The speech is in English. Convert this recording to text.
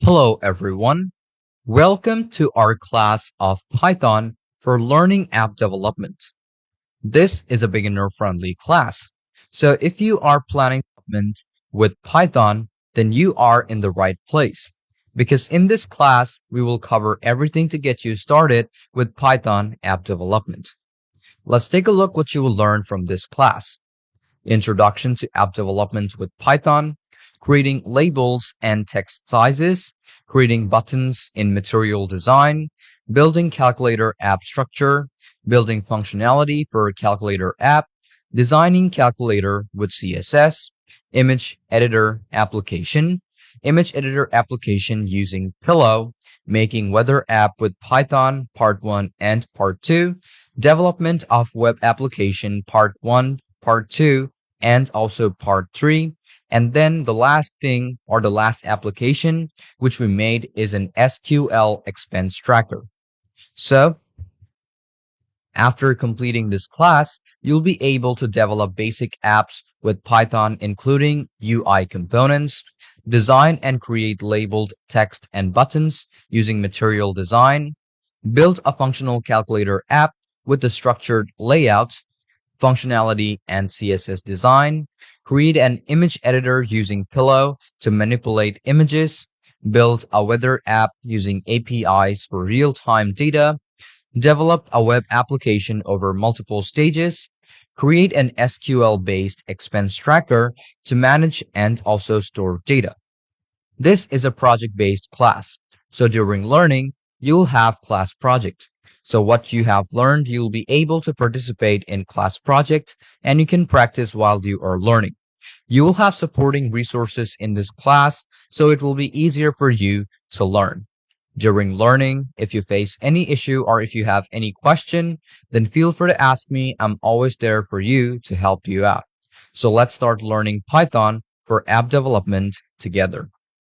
Hello everyone. Welcome to our class of Python for learning app development. This is a beginner-friendly class. So if you are planning development with Python, then you are in the right place. Because in this class, we will cover everything to get you started with Python app development. Let's take a look what you will learn from this class. Introduction to app development with Python, creating labels and text sizes, creating buttons in material design, building calculator app structure, building functionality for calculator app, designing calculator with CSS, image editor application using Pillow, making weather app with Python part 1 and part 2, development of web application part 1, part 2, and also part 3. And then the last thing or the last application which we made is an SQL expense tracker. So after completing this class, you'll be able to develop basic apps with Python, including UI components, design and create labeled text and buttons using material design, build a functional calculator app with the structured layout, functionality and CSS design, create an image editor using Pillow to manipulate images, build a weather app using APIs for real-time data, develop a web application over multiple stages, create an SQL-based expense tracker to manage and also store data. This is a project-based class, so during learning, you'll have class project. So what you have learned, you'll be able to participate in class project and you can practice while you are learning. You will have supporting resources in this class, so it will be easier for you to learn. During learning, if you face any issue or if you have any question, then feel free to ask me. I'm always there for you to help you out. So let's start learning Python for app development together.